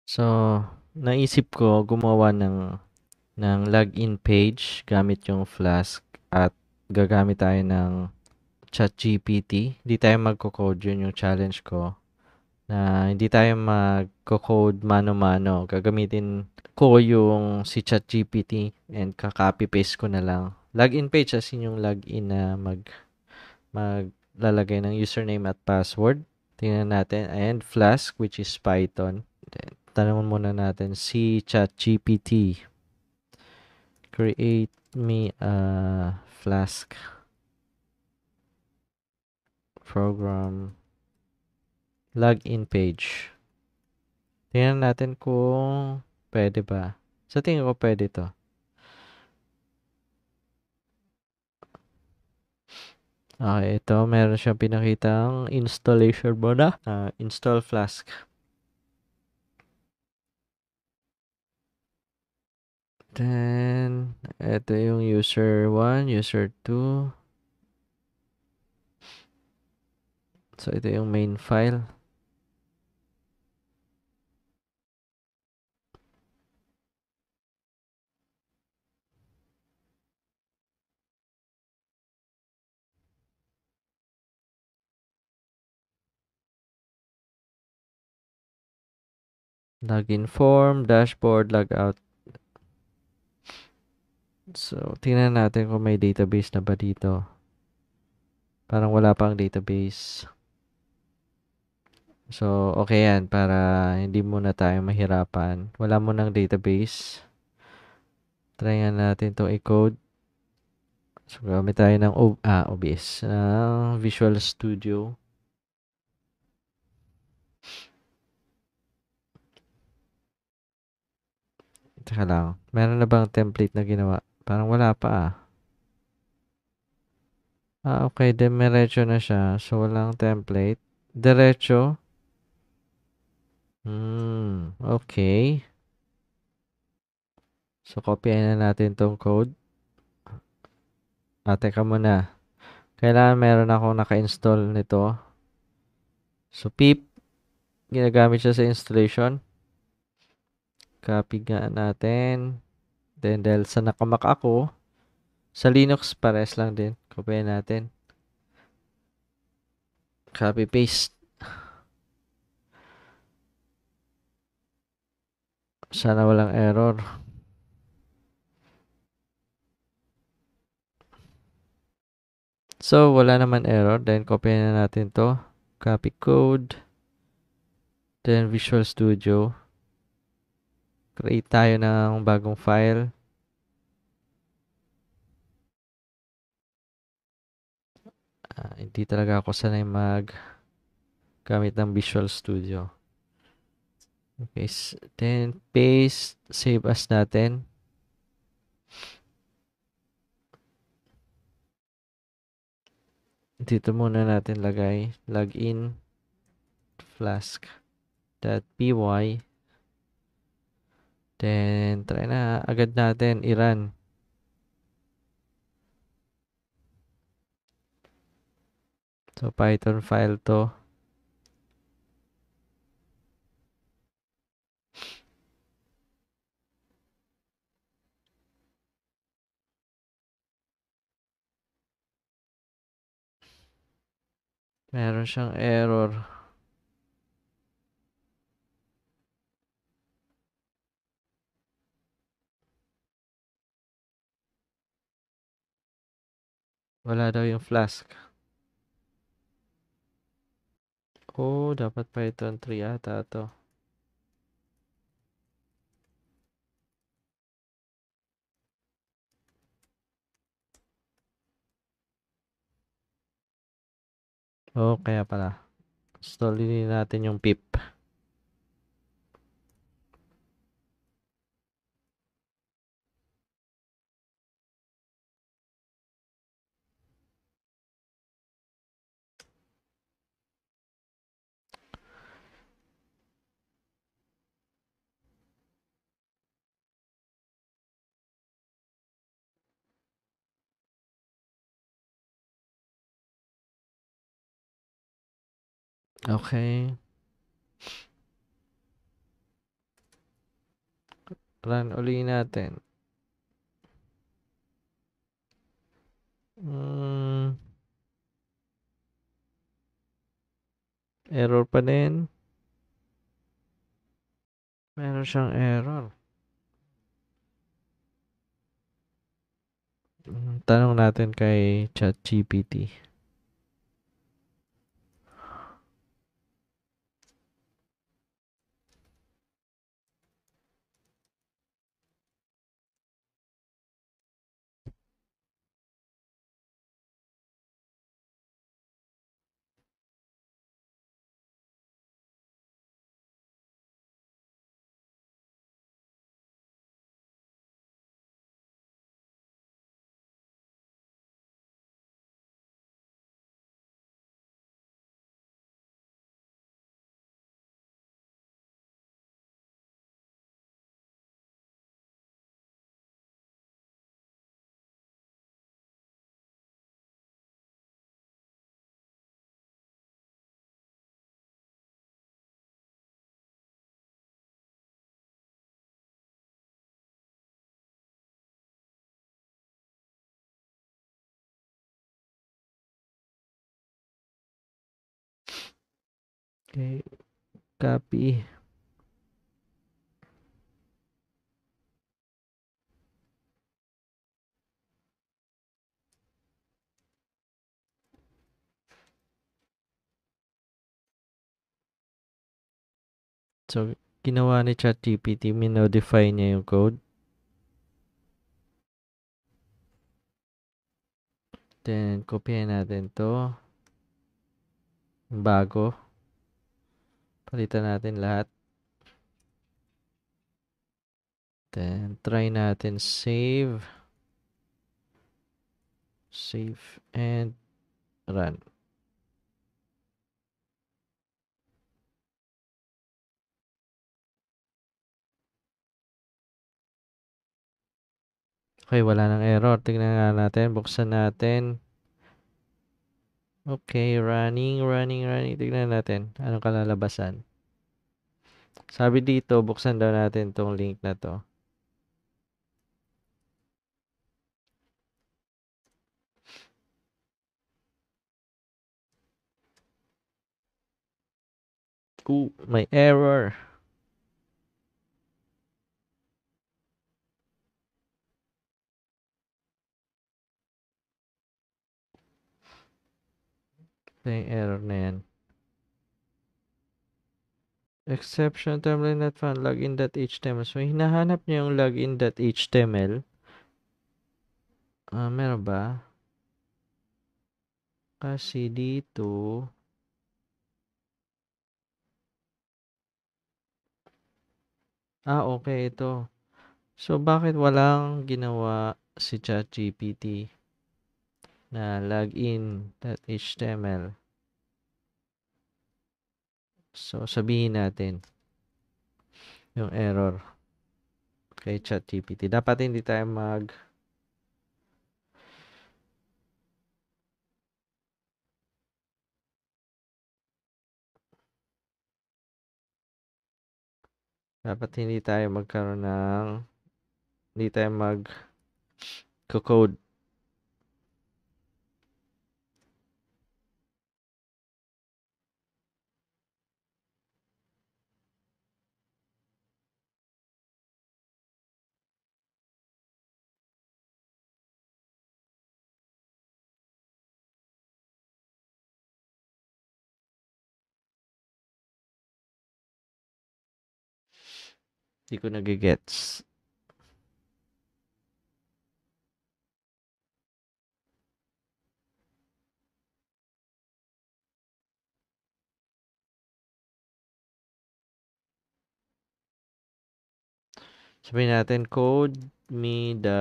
So, naisip ko gumawa ng login page gamit yung Flask at gagamit tayo ng ChatGPT. Hindi tayo magko-code, yun yung challenge ko. Na hindi tayo magko-code mano-mano. Gagamitin ko yung si ChatGPT and kaka-copy-paste ko na lang. Login page as in yung login na maglalagay ng username at password. Tingnan natin. And Flask, which is Python. Then, tanongin muna natin si ChatGPT. Create me a Flask program login page. Tingnan natin kung pwede ba. Sa tingin ko pwede to. Okay, ito. Meron siyang pinakitang installation muna. Install Flask. Then, ito yung user 1, user 2. So, ito yung main file. Login form, dashboard, logout. So, tingnan natin kung may database na ba dito. Parang wala pang database. So, okay yan para hindi muna tayo mahirapan. Wala mo ng database. Try nga natin itong i-code. So, gamit tayo ng OBS. Visual Studio. Teka lang. Meron na bang template na ginawa? Parang wala pa ah. Okay. Diretso na siya. So, walang template. Diretso. Okay. So, copyin na natin tong code. Teka muna. Kailangan meron akong naka-install nito. So, pip. Ginagamit siya sa installation. Copy nga natin. Then, dahil sa nakamak ako, sa Linux, pares lang din. Copy natin. Copy, paste. Sana walang error. So, wala naman error. Then, copy na natin to. Copy code. Then, Visual Studio. Create tayo ng bagong file. Hindi talaga ako sanay gamit ng Visual Studio. Okay. Then, paste. Save as natin. Dito muna natin lagay. Login. Flask.py. Then, try na agad natin i-run. So, Python file to. Meron siyang error. Wala daw yung Flask. Oh, dapat Python 3 ata to. Oh, kaya pala. Installin natin yung pip. Okay. Run uli natin. Error pa din. Meron siyang error. Tanong natin kay ChatGPT. Okay, copy. So, ginawa ni ChatGPT, minodify niya yung code. Then, kopyahin natin to. Bago. Palitan natin lahat. Then, try natin save. Save and run. Okay, wala nang error. Tignan nga natin. Buksan natin. Okay, running. Tignan natin. Anong kalalabasan? Sabi dito, buksan daw natin tong link na to. May error. May error na yan. Exception terminal not found login.html. So, hinahanap niya yung login.html. Meron ba? Kasi dito, okay, ito. So, bakit walang ginawa si ChatGPT na login.html? So, sabihin natin yung error kay ChatGPT. Dapat hindi tayo dapat hindi tayo magkaroon ng hindi tayo mag-code. Hindi ko nagigets. Sabihin natin, code me the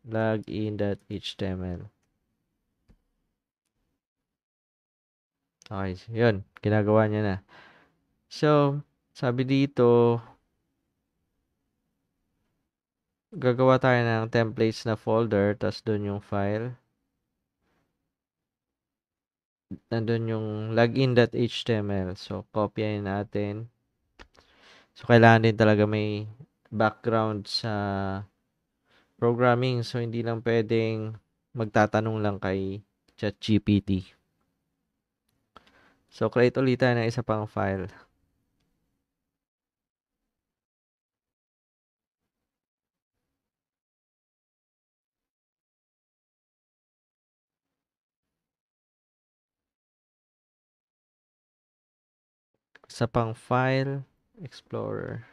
login.html. Okay, yun. Ginagawa niya na. So, sabi dito, gagawa tayo ng templates na folder, tas doon yung file. Nandun yung login.html. So, copyain natin. So, kailangan din talaga may background sa programming. So, hindi lang pwedeng magtatanong lang kay ChatGPT. So, create ulit tayo ng isa pang file. Isa pang file, Explorer.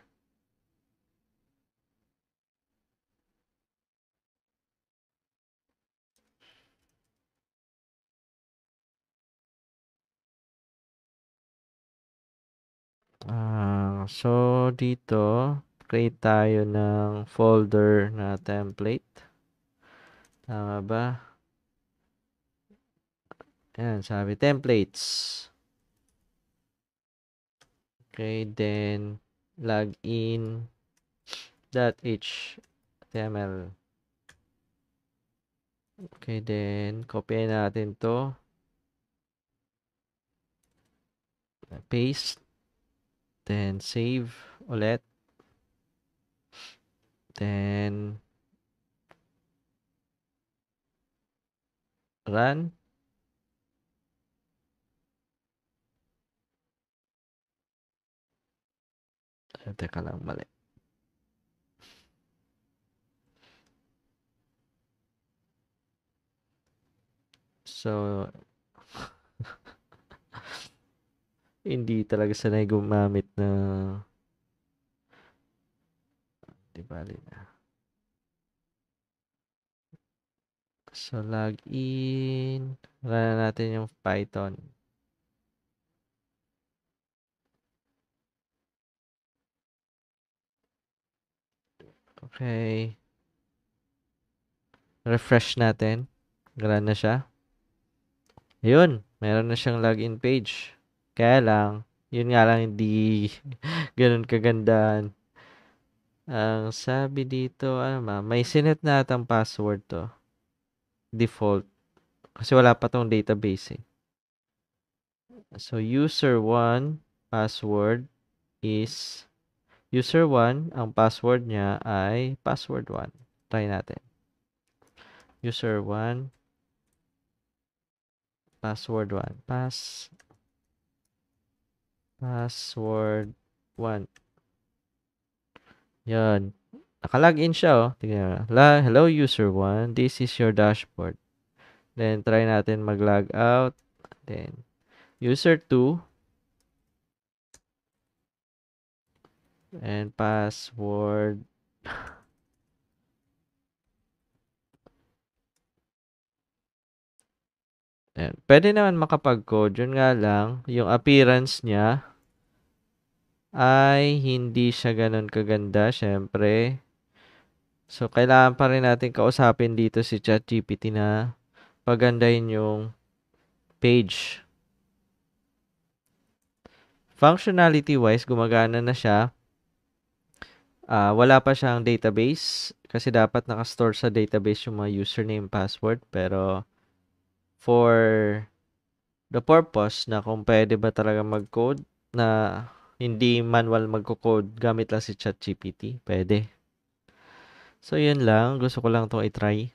So, dito, create tayo ng folder na template. Tama ba? Ayan, sabi templates. Okay, then login.html. Okay, then copy natin to. Paste. Then save ulit. Then run. Teka lang, mali. So, hindi talaga sanay gumamit na di bali na. So, login. Run na natin yung Python. Okay. Refresh natin. Run na siya. Ayun. Meron na siyang login page. Kaya lang, yun nga lang hindi ganun kagandaan. Ang sabi dito, ano ba, may sinet na atang password to. Default. Kasi wala pa tong database eh. So, user1 password is user1, ang password niya ay password1. Try natin. User1 password1. Password1. Yan. Nakalagin siya, oh. Tingnan mo. Hello, user1. This is your dashboard. Then, try natin mag-log out. Then, user2. And password. Ayan. Pwede naman makapag-code. Yun nga lang, yung appearance niya ay hindi siya ganun kaganda, syempre. So, kailangan pa rin natin kausapin dito si ChatGPT na pagandahin yung page. Functionality-wise, gumagana na siya. Wala pa siyang database kasi dapat nakastore sa database yung mga username, password. Pero, for the purpose na kung pwede ba talaga mag-code na hindi manual magko-code gamit lang si ChatGPT, pwede. So, yun lang. Gusto ko lang itong i-try.